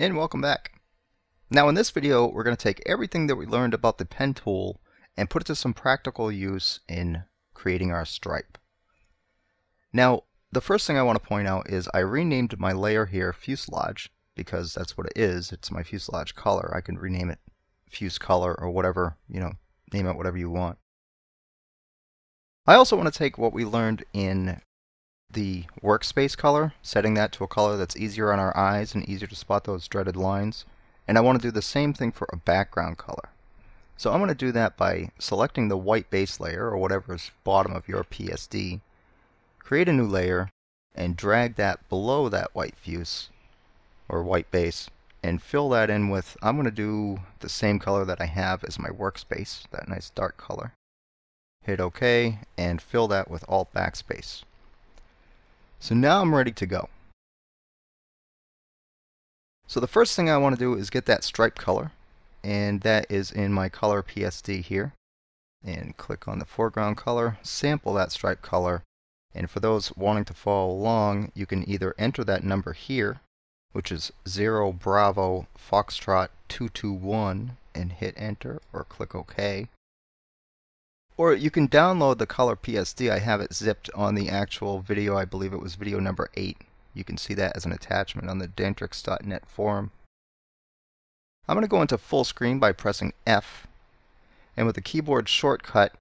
And welcome back. Now in this video we're going to take everything that we learned about the pen tool and put it to some practical use in creating our stripe. Now the first thing I want to point out is I renamed my layer here fuselage because that's what it is. It's my fuselage color. I can rename it fuse color or whatever, name it whatever you want. I also want to take what we learned in the workspace color, setting that to a color that's easier on our eyes and easier to spot those dreaded lines. And I want to do the same thing for a background color. So I'm going to do that by selecting the white base layer, or whatever is bottom of your PSD, create a new layer, and drag that below that white fuse, or white base, and fill that in with, I'm going to do the same color that I have as my workspace, that nice dark color. Hit OK, and fill that with Alt Backspace. So now I'm ready to go. So the first thing I want to do is get that stripe color, and that is in my color PSD here. And click on the foreground color, sample that stripe color, and for those wanting to follow along, you can either enter that number here, which is 0 Bravo Foxtrot 221, and hit enter or click OK. Or you can download the color PSD. I have it zipped on the actual video. I believe it was video number 8. You can see that as an attachment on the Dentrix.net forum. I'm going to go into full screen by pressing F. And with the keyboard shortcut,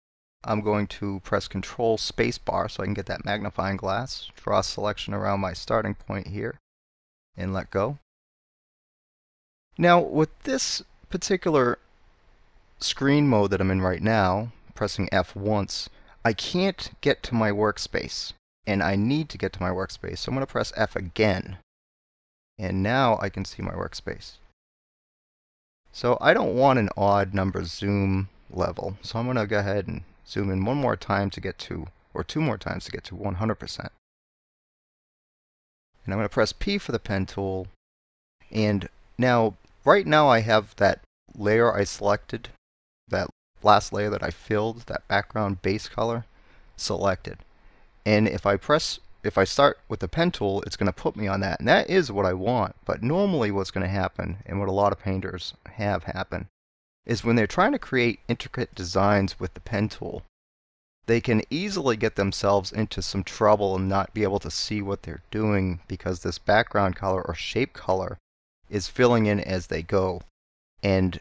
I'm going to press Control Spacebar so I can get that magnifying glass. Draw a selection around my starting point here. And let go. Now with this particular screen mode that I'm in right now, pressing F once, I can't get to my workspace, and I need to get to my workspace, so I'm going to press F again, and now I can see my workspace. So I don't want an odd number zoom level, so I'm going to go ahead and zoom in one more time to get to, or two more times to get to 100%. And I'm going to press P for the pen tool, and now, right now I have that layer I selected, that last layer that I filled, that background base color, selected. And if I start with the pen tool, it's going to put me on that. And that is what I want. But normally what's going to happen, and what a lot of painters have happen, is when they're trying to create intricate designs with the pen tool, they can easily get themselves into some trouble and not be able to see what they're doing because this background color or shape color is filling in as they go. And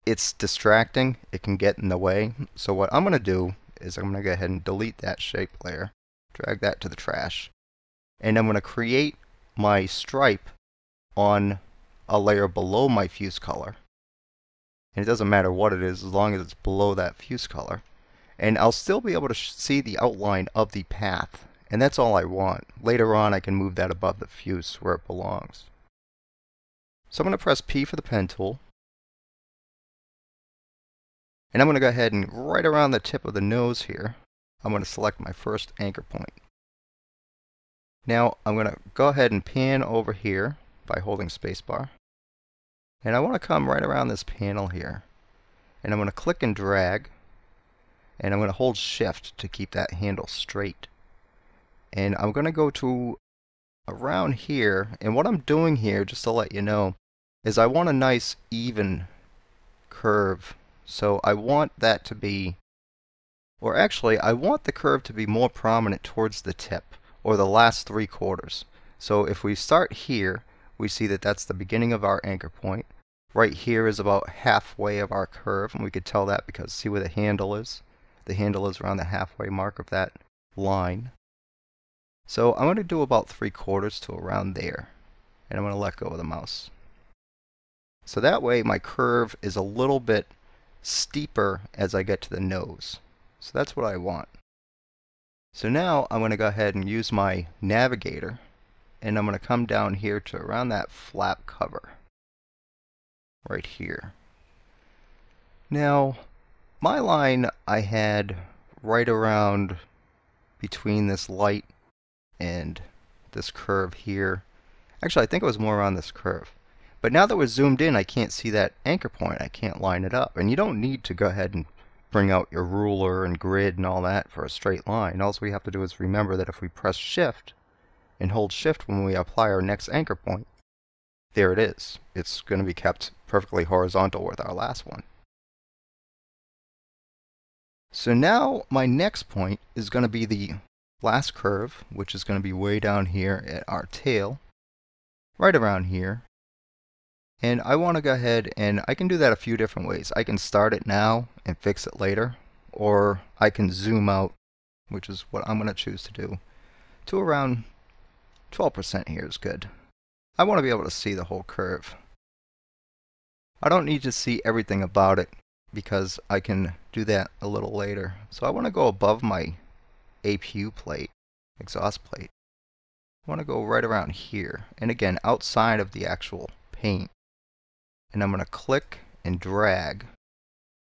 it's distracting, it can get in the way. So what I'm going to do is I'm going to go ahead and delete that shape layer, drag that to the trash, and I'm going to create my stripe on a layer below my fuse color. And it doesn't matter what it is as long as it's below that fuse color. And I'll still be able to see the outline of the path, and that's all I want. Later on I can move that above the fuse where it belongs. So I'm going to press P for the pen tool. And I'm going to go ahead and right around the tip of the nose here, I'm going to select my first anchor point. Now I'm going to go ahead and pan over here by holding spacebar. And I want to come right around this panel here. And I'm going to click and drag. And I'm going to hold shift to keep that handle straight. And I'm going to go to around here. And what I'm doing here, just to let you know, is I want a nice even curve. So I want that to be, or actually I want the curve to be more prominent towards the tip, or the last 3/4. So if we start here, we see that that's the beginning of our anchor point. Right here is about halfway of our curve, and we could tell that because see where the handle is? The handle is around the halfway mark of that line. So I'm going to do about 3/4 to around there, and I'm going to let go of the mouse. So that way my curve is a little bit steeper as I get to the nose. So that's what I want. So now I'm going to go ahead and use my navigator, and I'm going to come down here to around that flap cover right here. Now my line I had right around between this light and this curve here. Actually I think it was more around this curve. But now that we're zoomed in, I can't see that anchor point. I can't line it up. And you don't need to go ahead and bring out your ruler and grid and all that for a straight line. All we have to do is remember that if we press shift and hold shift when we apply our next anchor point, there it is. It's going to be kept perfectly horizontal with our last one. So now my next point is going to be the last curve, which is going to be way down here at our tail, right around here. And I want to go ahead and I can do that a few different ways. I can start it now and fix it later, or I can zoom out, which is what I'm going to choose to do, to around 12% here is good. I want to be able to see the whole curve. I don't need to see everything about it because I can do that a little later. So I want to go above my APU plate, exhaust plate. I want to go right around here, and again outside of the actual paint. And I'm going to click and drag.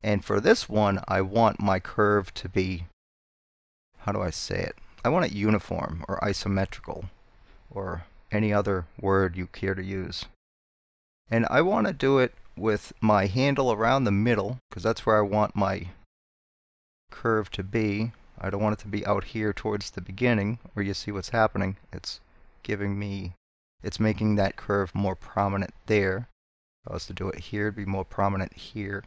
And for this one, I want my curve to be, how do I say it? I want it uniform or isometrical or any other word you care to use. And I want to do it with my handle around the middle because that's where I want my curve to be. I don't want it to be out here towards the beginning where you see what's happening. It's making that curve more prominent there. If I was to do it here, it'd be more prominent here.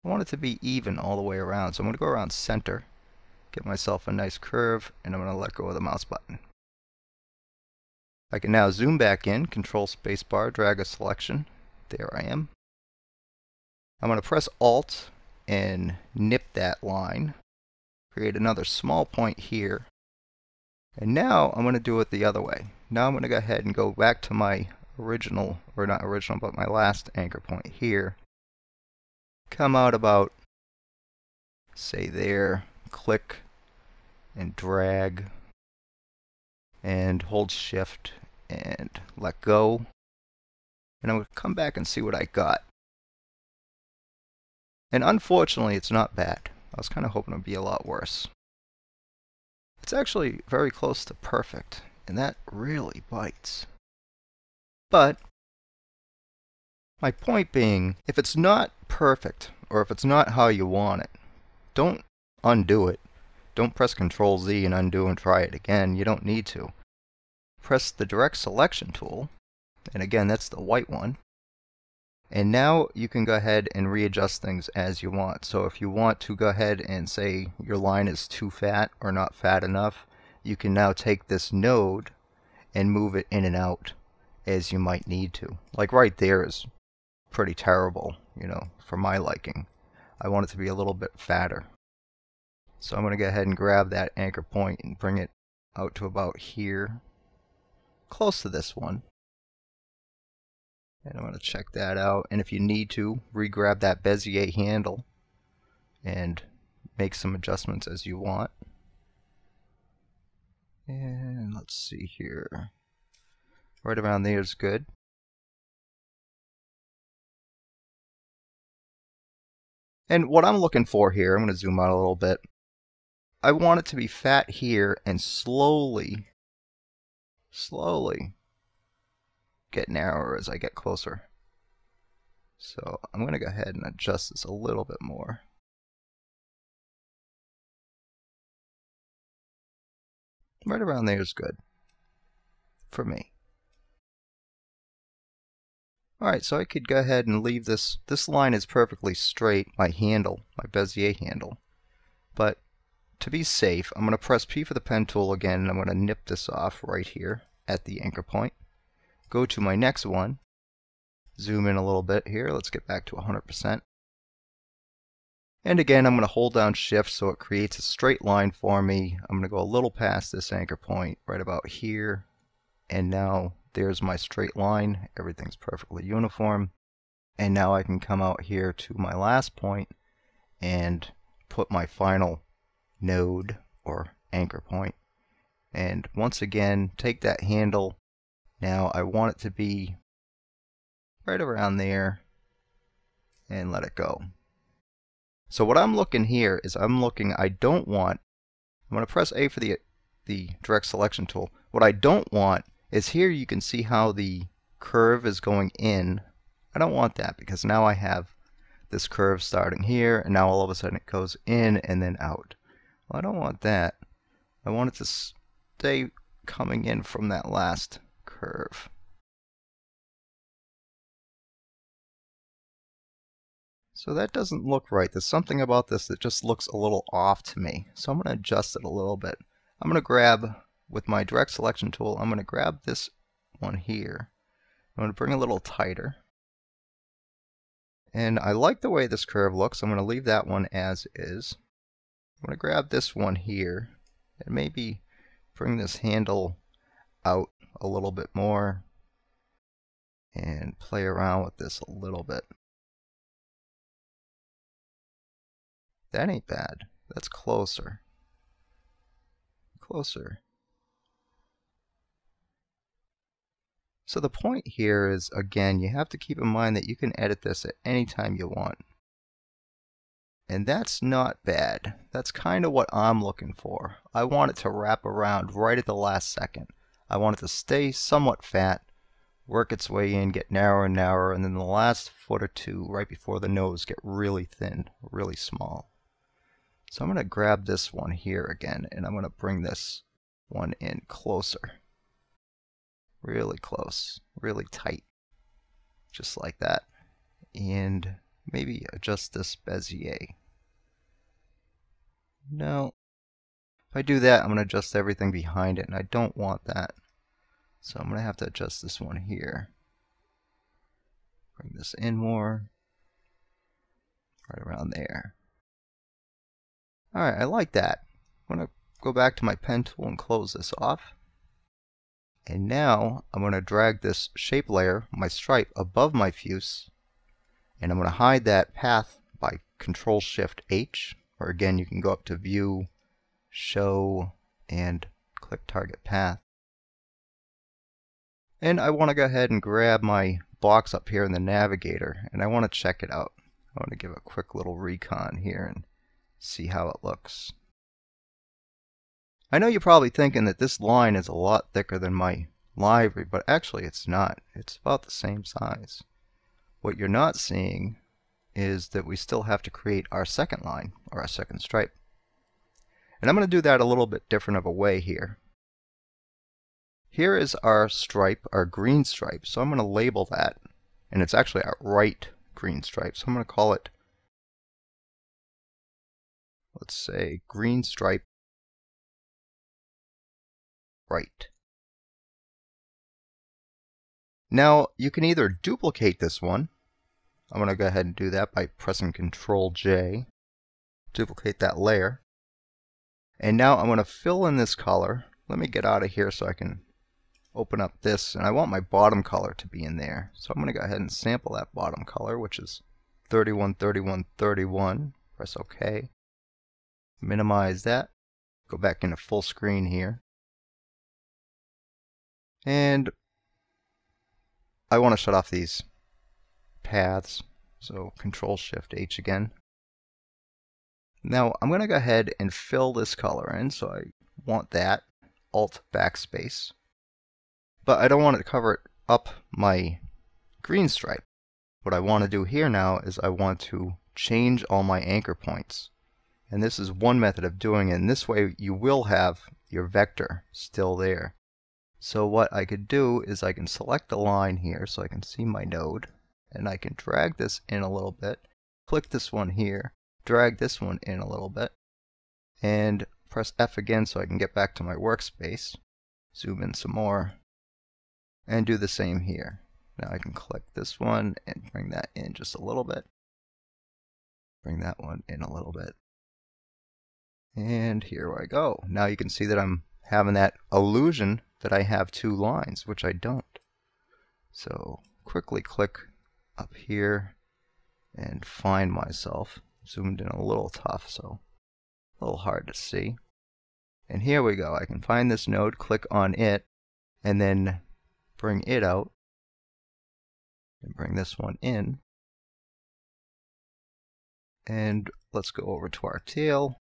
I want it to be even all the way around, so I'm going to go around center, get myself a nice curve, and I'm going to let go of the mouse button. I can now zoom back in, Control Spacebar, drag a selection. There I am. I'm going to press Alt and nip that line, create another small point here, and now I'm going to do it the other way. Now I'm going to go ahead and go back to my original, or not original, but my last anchor point here. Come out about, say there, click and drag and hold shift and let go. And I'm going to come back and see what I got. And unfortunately it's not bad. I was kind of hoping it would be a lot worse. It's actually very close to perfect, and that really bites. But my point being, if it's not perfect, or if it's not how you want it, don't undo it. Don't press Ctrl Z and undo and try it again. You don't need to. Press the direct selection tool, and again that's the white one. And now you can go ahead and readjust things as you want. So if you want to go ahead and say your line is too fat or not fat enough, you can now take this node and move it in and out as you might need to. Like right there is pretty terrible, you know, for my liking. I want it to be a little bit fatter. So I'm going to go ahead and grab that anchor point and bring it out to about here, close to this one. And I'm going to check that out, and if you need to, re-grab that Bezier handle and make some adjustments as you want. And let's see here. Right around there is good. And what I'm looking for here, I'm going to zoom out a little bit. I want it to be fat here and slowly get narrower as I get closer. So I'm going to go ahead and adjust this a little bit more. Right around there is good for me. Alright, so I could go ahead and leave this. This line is perfectly straight, my handle, my Bezier handle. But to be safe, I'm going to press P for the pen tool again, and I'm going to nip this off right here at the anchor point. Go to my next one, zoom in a little bit here, let's get back to 100%. And again, I'm going to hold down shift so it creates a straight line for me. I'm going to go a little past this anchor point right about here, and now there's my straight line. Everything's perfectly uniform. And now I can come out here to my last point and put my final node or anchor point. And once again, take that handle. Now I want it to be right around there and let it go. So what I'm looking here is I'm going to press A for the direct selection tool. What I don't want is here you can see how the curve is going in. I don't want that because now I have this curve starting here and now all of a sudden it goes in and then out. Well, I don't want that. I want it to stay coming in from that last curve. So that doesn't look right. There's something about this that just looks a little off to me. So I'm going to adjust it a little bit. I'm going to grab, with my direct selection tool, I'm going to grab this one here. I'm going to bring it a little tighter. And I like the way this curve looks. I'm going to leave that one as is. I'm going to grab this one here and maybe bring this handle out a little bit more and play around with this a little bit. That ain't bad. That's closer. Closer. So the point here is, again, you have to keep in mind that you can edit this at any time you want. And that's not bad. That's kind of what I'm looking for. I want it to wrap around right at the last second. I want it to stay somewhat fat, work its way in, get narrower and narrower, and then the last foot or two right before the nose get really thin, really small. So I'm going to grab this one here again, and I'm going to bring this one in closer. Really close, really tight, just like that. And maybe adjust this Bezier. No. If I do that, I'm going to adjust everything behind it, and I don't want that. So I'm going to have to adjust this one here. Bring this in more. Right around there. Alright, I like that. I'm going to go back to my pen tool and close this off. And now I'm going to drag this shape layer, my stripe, above my fuse. And I'm going to hide that path by CTRL+Shift+H. Or again, you can go up to View, Show, and click Target Path. And I want to go ahead and grab my box up here in the navigator, and I want to check it out. I want to give a quick little recon here and see how it looks. I know you're probably thinking that this line is a lot thicker than my livery, but actually it's not. It's about the same size. What you're not seeing is that we still have to create our second line, or our second stripe. And I'm going to do that a little bit different of a way here. Here is our stripe, our green stripe, so I'm going to label that. And it's actually our right green stripe, so I'm going to call it, let's say, green stripe right. Now you can either duplicate this one. I'm going to go ahead and do that by pressing Ctrl+J. Duplicate that layer. And now I'm going to fill in this color. Let me get out of here so I can open up this. And I want my bottom color to be in there. So I'm going to go ahead and sample that bottom color, which is 31, 31, 31. Press OK. Minimize that. Go back into full screen here. And I want to shut off these paths, so Ctrl+Shift+H again. Now I'm going to go ahead and fill this color in, so I want that, Alt backspace. But I don't want to cover up my green stripe. What I want to do here now is I want to change all my anchor points. And this is one method of doing it, and this way you will have your vector still there. So what I could do is I can select the line here so I can see my node, and I can drag this in a little bit, click this one here, drag this one in a little bit, and press F again so I can get back to my workspace, zoom in some more, and do the same here. Now I can click this one and bring that in just a little bit, bring that one in a little bit, and here I go. Now you can see that I'm having that illusion that I have two lines, which I don't. So quickly click up here and find myself. Zoomed in a little tough, so a little hard to see. And here we go. I can find this node, click on it, and then bring it out, and bring this one in. And let's go over to our tail.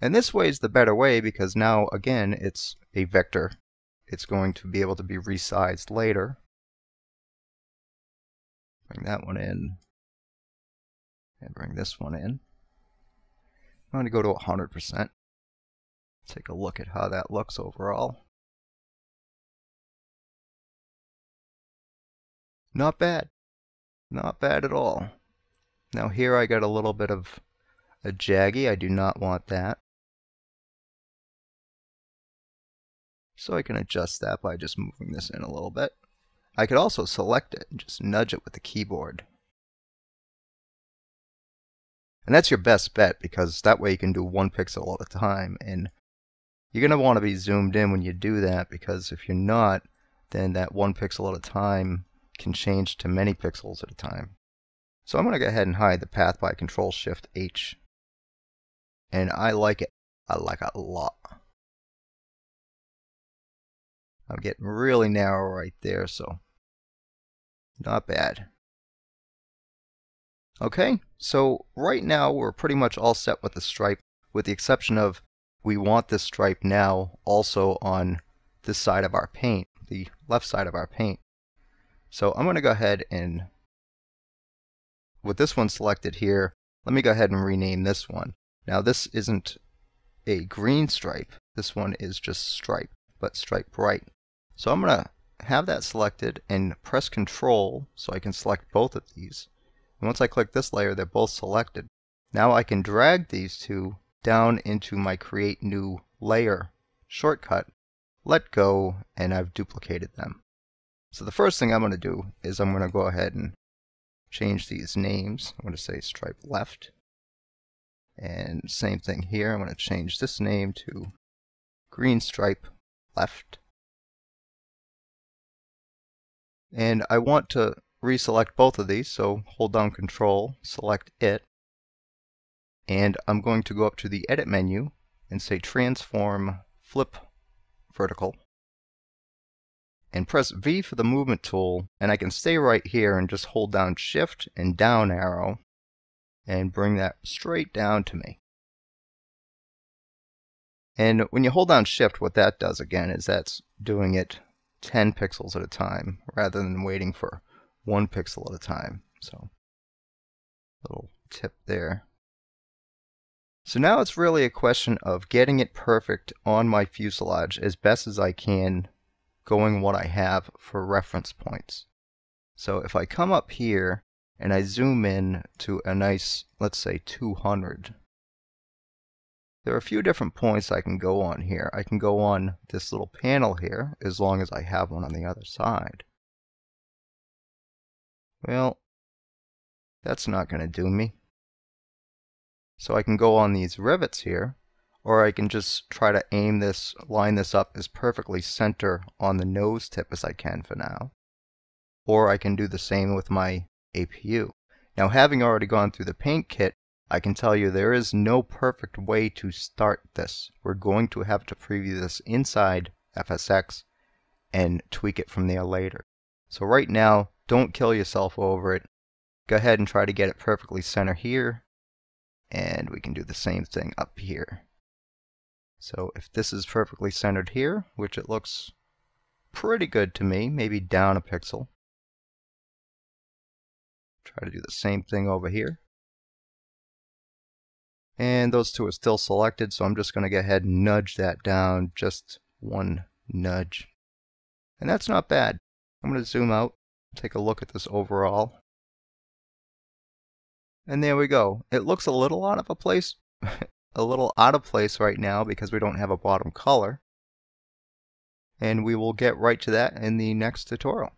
And this way is the better way because now, again, it's a vector. It's going to be able to be resized later. Bring that one in. And bring this one in. I'm going to go to 100%. Take a look at how that looks overall. Not bad. Not bad at all. Now here I got a little bit of a jaggy. I do not want that. So I can adjust that by just moving this in a little bit. I could also select it and just nudge it with the keyboard. And that's your best bet, because that way you can do one pixel at a time. And you're going to want to be zoomed in when you do that, because if you're not, then that one pixel at a time can change to many pixels at a time. So I'm going to go ahead and hide the path by Control-Shift-H. And I like it. I like it a lot. I'm getting really narrow right there, so not bad. Okay, so right now we're pretty much all set with the stripe, with the exception of we want this stripe now also on this side of our paint, the left side of our paint. So I'm going to go ahead and, with this one selected here, let me go ahead and rename this one. Now this isn't a green stripe, this one is just stripe, but stripe bright. So I'm going to have that selected and press Control so I can select both of these. And once I click this layer, they're both selected. Now I can drag these two down into my Create New Layer shortcut, let go, and I've duplicated them. So the first thing I'm going to do is I'm going to go ahead and change these names. I'm going to say stripe left. And same thing here. I'm going to change this name to green stripe left. And I want to reselect both of these, so hold down Control, select it, and I'm going to go up to the Edit menu and say Transform Flip Vertical, and press V for the movement tool, and I can stay right here and just hold down Shift and down arrow and bring that straight down to me. And when you hold down Shift, what that does again is that's doing it 10 pixels at a time rather than waiting for 1 pixel at a time. So, little tip there. So now it's really a question of getting it perfect on my fuselage as best as I can, going what I have for reference points. So if I come up here and I zoom in to a nice, let's say 200, there are a few different points I can go on here. I can go on this little panel here, as long as I have one on the other side. Well, that's not going to do me. So I can go on these rivets here, or I can just try to aim this, line this up as perfectly center on the nose tip as I can for now. Or I can do the same with my APU. Now, having already gone through the paint kit, I can tell you there is no perfect way to start this. We're going to have to preview this inside FSX and tweak it from there later. So right now, don't kill yourself over it. Go ahead and try to get it perfectly center here, and we can do the same thing up here. So if this is perfectly centered here, which it looks pretty good to me, maybe down a pixel. Try to do the same thing over here. And those two are still selected, so I'm just going to go ahead and nudge that down, just one nudge. And that's not bad. I'm going to zoom out, take a look at this overall. And there we go. It looks a little out of a place, right now because we don't have a bottom color. And we will get right to that in the next tutorial.